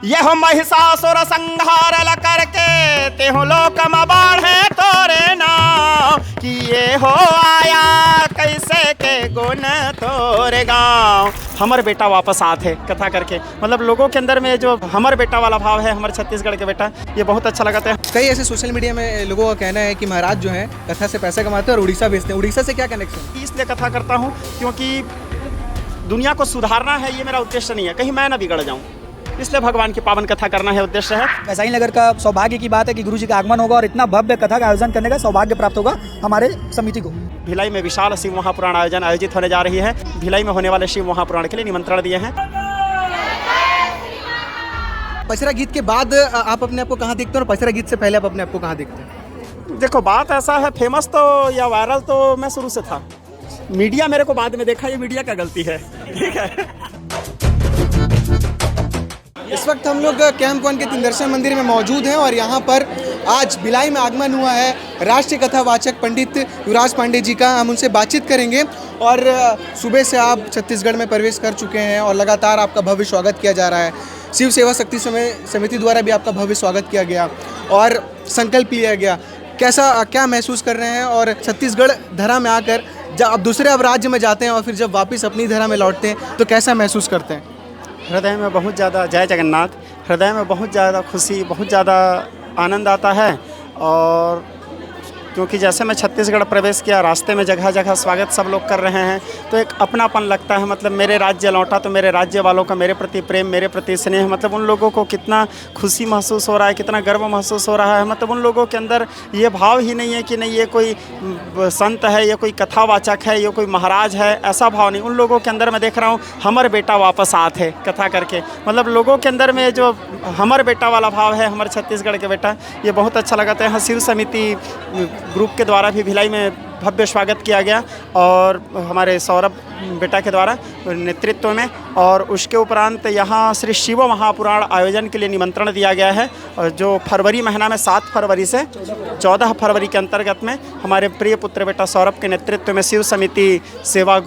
यह महिषासुर संहार ल करके तेहु लोक में बाढ़े तोरे नाम कि ये हो आया कैसे के गुण तोरे गाँव। हमर बेटा वापस आते है कथा करके, मतलब लोगों के अंदर में जो हमर बेटा वाला भाव है, हमारे छत्तीसगढ़ के बेटा, ये बहुत अच्छा लगता है। कई ऐसे सोशल मीडिया में लोगों का कहना है कि महाराज जो हैं कथा से पैसा कमाते हैं और उड़ीसा भेजते हैं। उड़ीसा से क्या कनेक्शन? इसलिए कथा करता हूँ क्योंकि दुनिया को सुधारना है, ये मेरा उद्देश्य नहीं है, कहीं मैं ना बिगड़ जाऊँ, इसलिए भगवान की पावन कथा करना है उद्देश्य है। वैसा ही नगर का सौभाग्य की बात है कि गुरुजी का आगमन होगा और इतना भव्य कथा का आयोजन करने का सौभाग्य प्राप्त होगा हमारे समिति को। भिलाई में विशाल शिव महापुराण आयोजित होने जा रही है। भिलाई में होने वाले शिव महापुराण के लिए निमंत्रण दिए हैं। पचरा गीत के बाद आप अपने आप को कहाँ देखते हैं और पचरा गीत से पहले आप अपने आप को कहाँ देखते हैं? देखो बात ऐसा है, फेमस तो या वायरल तो मैं शुरू से था, मीडिया मेरे को बाद में देखा, ये मीडिया का गलती है, ठीक है। इस वक्त हम लोग कैंप 1 के तिंदर्शन मंदिर में मौजूद हैं और यहाँ पर आज भिलाई में आगमन हुआ है राष्ट्रीय कथावाचक पंडित युवराज पांडे जी का। हम उनसे बातचीत करेंगे और सुबह से आप छत्तीसगढ़ में प्रवेश कर चुके हैं और लगातार आपका भव्य स्वागत किया जा रहा है। शिव सेवा शक्ति समिति द्वारा भी आपका भव्य स्वागत किया गया और संकल्प लिया गया। क्या महसूस कर रहे हैं? और छत्तीसगढ़ धरा में आकर जब आप दूसरे राज्य में जाते हैं और फिर जब वापस अपनी धरा में लौटते हैं तो कैसा महसूस करते हैं? हृदय में बहुत ज़्यादा, जय जगन्नाथ, हृदय में बहुत ज़्यादा खुशी, बहुत ज़्यादा आनंद आता है। और क्योंकि जैसे मैं छत्तीसगढ़ प्रवेश किया, रास्ते में जगह जगह स्वागत सब लोग कर रहे हैं, तो एक अपनापन लगता है। मतलब मेरे राज्य लौटा तो मेरे राज्य वालों का मेरे प्रति प्रेम, मेरे प्रति स्नेह, मतलब उन लोगों को कितना खुशी महसूस हो रहा है, कितना गर्व महसूस हो रहा है। मतलब उन लोगों के अंदर ये भाव ही नहीं है कि नहीं ये कोई संत है, ये कोई कथावाचक है, ये कोई महाराज है, ऐसा भाव नहीं। उन लोगों के अंदर मैं देख रहा हूँ हमर बेटा वापस आते है कथा करके, मतलब लोगों के अंदर में जो हमर बेटा वाला भाव है, हमारे छत्तीसगढ़ के बेटा, ये बहुत अच्छा लगता है। शिव समिति ग्रुप के द्वारा भी भिलाई में भव्य स्वागत किया गया और हमारे सौरभ बेटा के द्वारा नेतृत्व में, और उसके उपरांत यहाँ श्री शिव महापुराण आयोजन के लिए निमंत्रण दिया गया है। और जो फरवरी महीना में 7 फरवरी से 14 फरवरी के अंतर्गत में हमारे प्रिय पुत्र बेटा सौरभ के नेतृत्व में शिव समिति सेवा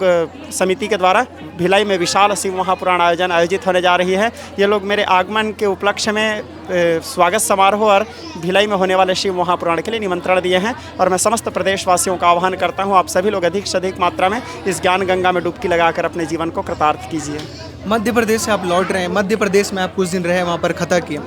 समिति के द्वारा भिलाई में विशाल शिव महापुराण आयोजन आयोजित होने जा रही है। ये लोग मेरे आगमन के उपलक्ष्य में स्वागत समारोह और भिलाई में होने वाले शिव महापुराण के लिए निमंत्रण दिए हैं। और मैं समस्त प्रदेशवासियों का आह्वान करता हूँ, आप सभी लोग अधिक से अधिक मात्रा में इस ज्ञान गंगा में डुबकी लगाकर अपने जीवन को कृतार्थ कीजिए। मध्य प्रदेश से आप लौट रहे हैं, मध्य प्रदेश में आप कुछ दिन रहे, वहाँ पर कथा की।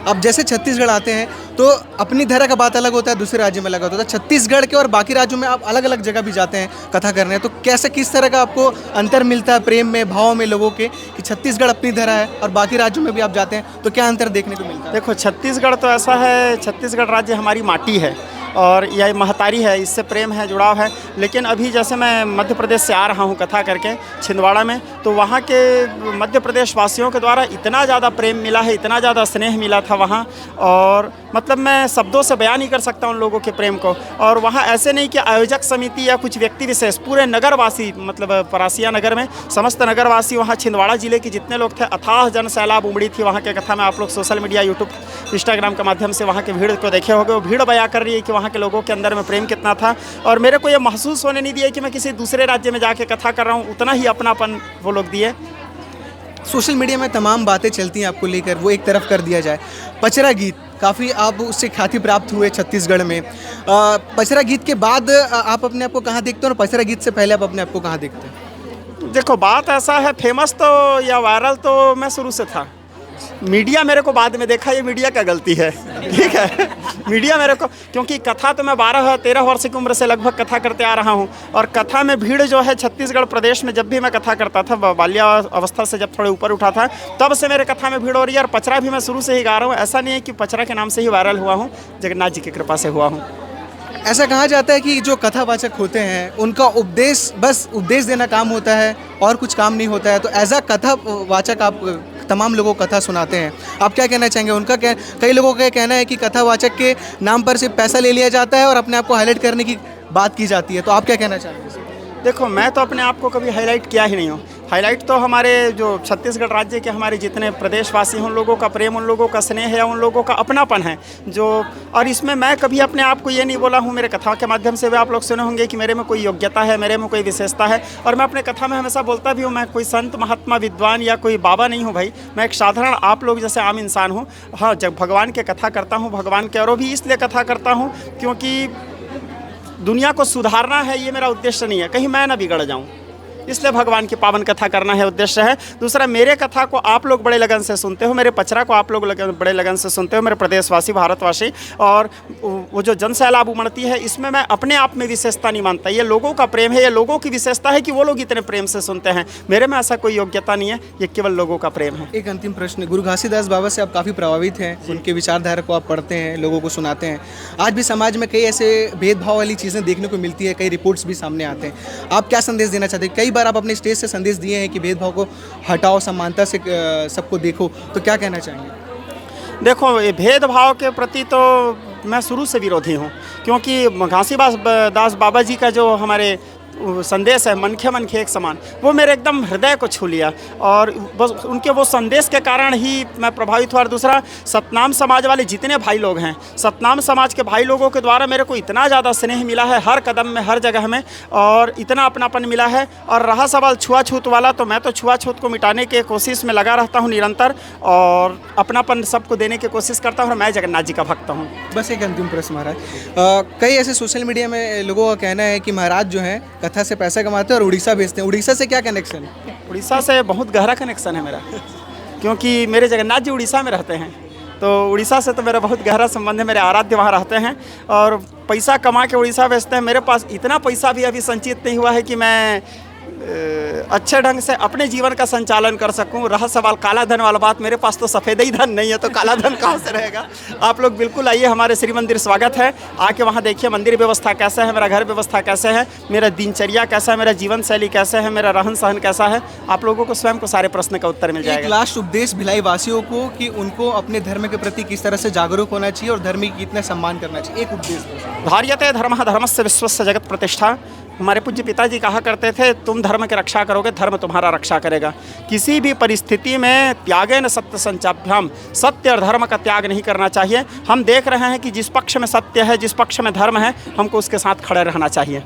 अब जैसे छत्तीसगढ़ आते हैं तो अपनी धरा का बात अलग होता है, दूसरे राज्य में अलग होता है। छत्तीसगढ़ के और बाकी राज्यों में आप अलग अलग जगह भी जाते हैं कथा करने, तो कैसे किस तरह का आपको अंतर मिलता है प्रेम में, भाव में लोगों के, कि छत्तीसगढ़ अपनी धरा है और बाकी राज्यों में भी आप जाते हैं तो क्या अंतर देखने को मिलता है? देखो छत्तीसगढ़ तो ऐसा है, छत्तीसगढ़ राज्य हमारी माटी है और यह महतारी है, इससे प्रेम है, जुड़ाव है। लेकिन अभी जैसे मैं मध्य प्रदेश से आ रहा हूँ कथा करके छिंदवाड़ा में, तो वहाँ के मध्य प्रदेश वासियों के द्वारा इतना ज़्यादा प्रेम मिला है, इतना ज़्यादा स्नेह मिला था वहाँ, और मतलब मैं शब्दों से बयान नहीं कर सकता उन लोगों के प्रेम को। और वहाँ ऐसे नहीं कि आयोजक समिति या कुछ व्यक्ति विशेष, पूरे नगरवासी, मतलब परासिया नगर में समस्त नगरवासी, वहाँ छिंदवाड़ा जिले के जितने लोग थे, अथाह जन सैलाब उमड़ी थी वहाँ के कथा में। आप लोग सोशल मीडिया, यूट्यूब, इंस्टाग्राम के माध्यम से वहाँ के भीड़ को देखे होंगे। वो भीड़ बयां कर रही है कि वहाँ के लोगों के अंदर में प्रेम कितना था। और मेरे को ये महसूस होने नहीं दिया कि मैं किसी दूसरे राज्य में जाके कथा कर रहा हूँ, उतना ही अपनापन वो लोग दिए। सोशल मीडिया में तमाम बातें चलती हैं आपको लेकर, वो एक तरफ कर दिया जाए। पचरा गीत काफ़ी आप उससे ख्याति प्राप्त हुए छत्तीसगढ़ में। पचरा गीत के बाद आप अपने आप को कहाँ देखते हैं और पचरा गीत से पहले आप अपने आप को कहाँ देखते हैं? देखो बात ऐसा है, फेमस तो या वायरल तो मैं शुरू से था, मीडिया मेरे को बाद में देखा, ये मीडिया का गलती है, ठीक है। मीडिया मेरे को, क्योंकि कथा तो मैं 12-13 वर्ष की उम्र से लगभग कथा करते आ रहा हूँ, और कथा में भीड़ जो है छत्तीसगढ़ प्रदेश में, जब भी मैं कथा करता था, बाल्यावस्था से जब थोड़े ऊपर उठा था, तब से मेरे कथा में भीड़ हो रही है। और पचरा भी मैं शुरू से ही गा रहा हूँ, ऐसा नहीं है कि पचरा के नाम से ही वायरल हुआ हूँ, जगन्नाथ जी की कृपा से हुआ हूँ। ऐसा कहा जाता है कि जो कथावाचक होते हैं उनका उपदेश, बस उपदेश देना काम होता है और कुछ काम नहीं होता है। तो एज अ कथावाचक आप तमाम लोगों को कथा सुनाते हैं, आप क्या कहना चाहेंगे? उनका कई लोगों का कहना है कि कथावाचक के नाम पर सिर्फ पैसा ले लिया जाता है और अपने आप को हाईलाइट करने की बात की जाती है, तो आप क्या कहना चाहेंगे? देखो मैं तो अपने आप को कभी हाईलाइट किया ही नहीं हूँ, हाईलाइट तो हमारे जो छत्तीसगढ़ राज्य के हमारे जितने प्रदेशवासी हैं उन लोगों का प्रेम, उन लोगों का स्नेह है, उन लोगों का अपनापन है जो। और इसमें मैं कभी अपने आप को ये नहीं बोला हूँ, मेरे कथा के माध्यम से भी आप लोग सुने होंगे कि मेरे में कोई योग्यता है, मेरे में कोई विशेषता है। और मैं अपने कथा में हमेशा बोलता भी हूँ, मैं कोई संत महात्मा विद्वान या कोई बाबा नहीं हूँ भाई, मैं एक साधारण आप लोग जैसे आम इंसान हूँ। हाँ, जब भगवान के कथा करता हूँ, भगवान के और भी इसलिए कथा करता हूँ क्योंकि दुनिया को सुधारना है, ये मेरा उद्देश्य नहीं है, कहीं मैं ना बिगड़ जाऊँ, इसलिए भगवान की पावन कथा करना है उद्देश्य है। दूसरा, मेरे कथा को आप लोग बड़े लगन से सुनते हो, मेरे पचरा को आप लोग बड़े लगन से सुनते हो, मेरे प्रदेशवासी भारतवासी। और वो जो जन सैलाब उमड़ती है, इसमें मैं अपने आप में विशेषता नहीं मानता, ये लोगों का प्रेम है, ये लोगों की विशेषता है कि वो लोग इतने प्रेम से सुनते हैं। मेरे में ऐसा कोई योग्यता नहीं है, ये केवल लोगों का प्रेम है। एक अंतिम प्रश्न, गुरु घासीदास बाबा से आप काफ़ी प्रभावित हैं, उनके विचारधारा को आप पढ़ते हैं, लोगों को सुनाते हैं। आज भी समाज में कई ऐसे भेदभाव वाली चीज़ें देखने को मिलती है, कई रिपोर्ट्स भी सामने आते हैं। आप क्या संदेश देना चाहते हैं? कई बार आप अपने स्टेज से संदेश दिए हैं कि भेदभाव को हटाओ, समानता से सबको देखो, तो क्या कहना चाहेंगे? देखो, ये भेदभाव के प्रति तो मैं शुरू से विरोधी हूँ, क्योंकि घासीदास बाबा जी का जो हमारे संदेश है, मनखे मनखे एक समान, वो मेरे एकदम हृदय को छू लिया। और बस उनके वो संदेश के कारण ही मैं प्रभावित हुआ। और दूसरा, सतनाम समाज वाले जितने भाई लोग हैं, सतनाम समाज के भाई लोगों के द्वारा मेरे को इतना ज़्यादा स्नेह मिला है हर कदम में, हर जगह में, और इतना अपनापन मिला है। और रहा सवाल छुआछूत वाला, तो मैं तो छुआछूत को मिटाने की कोशिश में लगा रहता हूँ निरंतर, और अपनापन सबको देने की कोशिश करता हूँ। और मैं जगन्नाथ जी का भक्त हूँ। बस एक अंतिम प्रश्न महाराज, कई ऐसे सोशल मीडिया में लोगों का कहना है कि महाराज जो है कथा से पैसा कमाते हैं और उड़ीसा भेजते हैं। उड़ीसा से क्या कनेक्शन है? उड़ीसा से बहुत गहरा कनेक्शन है मेरा, क्योंकि मेरे जगन्नाथ जी उड़ीसा में रहते हैं, तो उड़ीसा से तो मेरा बहुत गहरा संबंध है। मेरे आराध्य वहाँ रहते हैं और पैसा कमा के उड़ीसा भेजते हैं। मेरे पास इतना पैसा भी अभी संचित नहीं हुआ है कि मैं अच्छे ढंग से अपने जीवन का संचालन कर सकूं। रहा सवाल काला धन वाला बात, मेरे पास तो सफ़ेद ही धन नहीं है, तो काला धन कहाँ से रहेगा। आप लोग बिल्कुल आइए, हमारे श्री मंदिर स्वागत है, आके वहाँ देखिए मंदिर व्यवस्था कैसा है, मेरा घर व्यवस्था कैसे है, मेरा दिनचर्या कैसा है, मेरा जीवन शैली कैसे है, मेरा रहन सहन कैसा है। आप लोगों को स्वयं को सारे प्रश्न का उत्तर मिल जाएगा। एक लास्ट उपदेश भिलाई वासियों को कि उनको अपने धर्म के प्रति किस तरह से जागरूक होना चाहिए और धर्म की कितना सम्मान करना चाहिए, एक उपदेश। धार्यते धर्मः धर्मस्य विश्वस्य जगत प्रतिष्ठा। हमारे पूज्य पिताजी कहा करते थे, तुम धर्म की रक्षा करोगे, धर्म तुम्हारा रक्षा करेगा। किसी भी परिस्थिति में त्यागेन सत्य संचाभ्याम, सत्य और धर्म का त्याग नहीं करना चाहिए। हम देख रहे हैं कि जिस पक्ष में सत्य है, जिस पक्ष में धर्म है, हमको उसके साथ खड़े रहना चाहिए।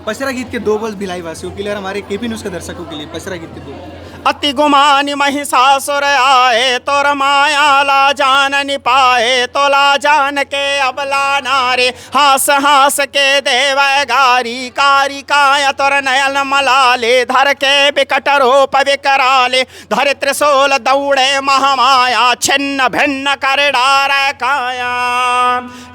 पचरा गीत के 2 बोल भिलाई वासियों के लिए और हमारे केपी न्यूज़ के दर्शकों के लिए पचरा गीत के 2। अति गुमानी महिषासुर आए, तोर माया ला जान निपाए, तो ला जान के अबला नारे, हास हास के देव गारी, कारी काया तोर नयन मलाले, धर के बिकट रूप विकराले, धर त्रिशूल दौड़े महामाया, छिन्न भिन्न कर डार काया।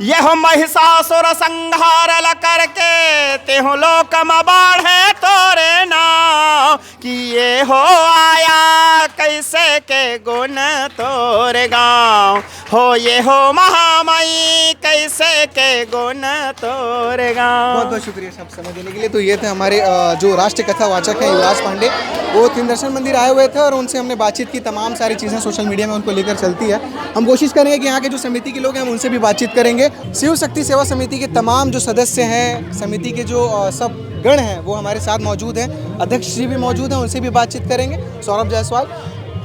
यह महिषासुर संहार ल करके, तेहु लोक म बाढ़े तोरे नाम, कि ये हो आया कैसे के गुण तोरे गाँव, हो ये हो महामाई कैसे के गुण तोरे गाँव। बहुत बहुत शुक्रिया सब समय देने के लिए। तो ये थे हमारे जो राष्ट्रीय कथा वाचक हैं युवराज पांडे, वो तीन दर्शन मंदिर आए हुए थे और उनसे हमने बातचीत की। तमाम सारी चीज़ें सोशल मीडिया में उनको लेकर चलती है। हम कोशिश करेंगे कि यहाँ के जो समिति के लोग हैं हम उनसे भी बातचीत करेंगे। शिव शक्ति सेवा समिति के तमाम जो सदस्य हैं, समिति के जो सब गण हैं, वो हमारे साथ मौजूद हैं। अध्यक्ष जी भी मौजूद हैं, उनसे भी बातचीत करेंगे। सौरभ जायसवाल,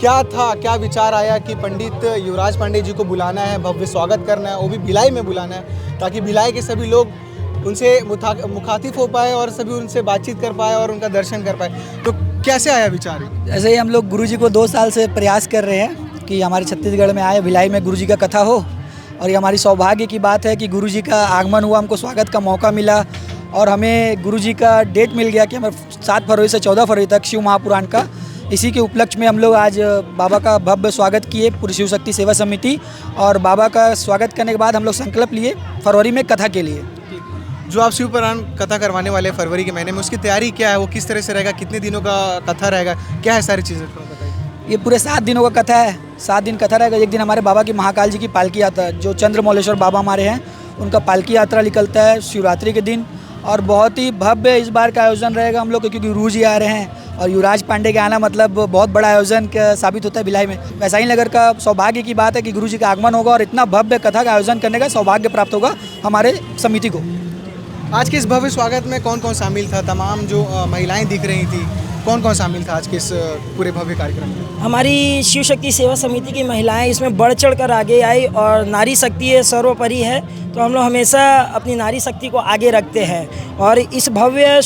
क्या था, क्या विचार आया कि पंडित युवराज पांडे जी को बुलाना है, भव्य स्वागत करना है, वो भी भिलाई में बुलाना है, ताकि भिलाई के सभी लोग उनसे मुखातिब हो पाए और सभी उनसे बातचीत कर पाए और उनका दर्शन कर पाए। तो कैसे आया विचार? ऐसे ही हम लोग गुरुजी को 2 साल से प्रयास कर रहे हैं कि हमारे छत्तीसगढ़ में आए, भिलाई में गुरुजी का कथा हो। और ये हमारी सौभाग्य की बात है कि गुरुजी का आगमन हुआ, हमको स्वागत का मौका मिला और हमें गुरुजी का डेट मिल गया कि हमें 7 फरवरी से 14 फरवरी तक शिव महापुराण का, इसी के उपलक्ष्य में हम लोग आज बाबा का भव्य स्वागत किए, पूरी शिव शक्ति सेवा समिति। और बाबा का स्वागत करने के बाद हम लोग संकल्प लिए फरवरी में कथा के लिए। जो आप शिव पुराण कथा करवाने वाले हैं फरवरी के महीने में, उसकी तैयारी क्या है, वो किस तरह से रहेगा, कितने दिनों का कथा रहेगा, क्या है सारी चीज़ें थोड़ा बताइए। ये पूरे 7 दिनों का कथा है, 7 दिन कथा रहेगा। एक दिन हमारे बाबा की महाकाल जी की पालकी यात्रा, जो चंद्रमौलेश्वर बाबा हमारे हैं, उनका पालकी यात्रा निकलता है शिवरात्रि के दिन। और बहुत ही भव्य इस बार का आयोजन रहेगा हम लोग, क्योंकि गुरु जी आ रहे हैं और युवराज पांडे के आना मतलब बहुत बड़ा आयोजन साबित होता है भिलाई में। वैसा ही नगर का सौभाग्य की बात है कि गुरु जी का आगमन होगा और इतना भव्य कथा का आयोजन करने का सौभाग्य प्राप्त होगा हमारे समिति को। आज के इस भव्य स्वागत में कौन कौन शामिल था? तमाम जो महिलाएं दिख रही थी, कौन कौन शामिल था आज के इस पूरे भव्य कार्यक्रम में? हमारी शिव शक्ति सेवा समिति की महिलाएं इसमें बढ़ चढ़ कर आगे आई और नारी शक्ति है सर्वोपरि है, तो हम लोग हमेशा अपनी नारी शक्ति को आगे रखते हैं। और इस भव्य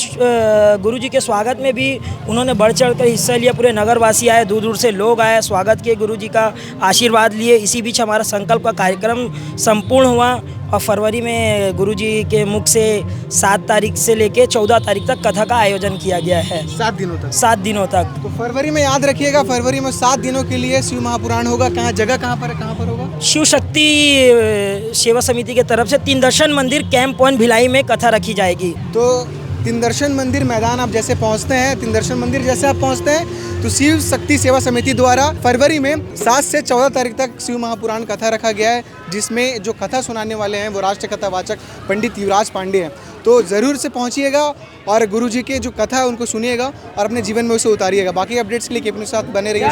गुरुजी के स्वागत में भी उन्होंने बढ़ चढ़ कर हिस्सा लिया। पूरे नगरवासी आए, दूर दूर से लोग आए, स्वागत किए, गुरुजी का आशीर्वाद लिए। इसी बीच हमारा संकल्प का कार्यक्रम संपूर्ण हुआ और फरवरी में गुरुजी के मुख से 7 तारीख से लेकर 14 तारीख तक कथा का आयोजन किया गया है। 7 दिनों तक? 7 दिनों तक। तो फरवरी में याद रखिएगा, फरवरी में 7 दिनों के लिए शिव महापुराण होगा। कहाँ जगह कहाँ पर होगा? शिव शक्ति सेवा समिति के तरफ से 3 दर्शन मंदिर कैंप पॉइंट भिलाई में कथा रखी जाएगी। तो 3 दर्शन मंदिर मैदान आप जैसे पहुंचते हैं, 3 दर्शन मंदिर जैसे आप पहुंचते हैं, तो शिव शक्ति सेवा समिति द्वारा फरवरी में 7 से 14 तारीख तक शिव महापुराण कथा रखा गया है, जिसमें जो कथा सुनाने वाले हैं वो राष्ट्रीय कथावाचक पंडित युवराज पांडे हैं। तो ज़रूर से पहुंचिएगा और गुरुजी के जो कथा है उनको सुनिएगा और अपने जीवन में उसे उतारिएगा। बाकी अपडेट्स के लिए अपने साथ बने रहिए।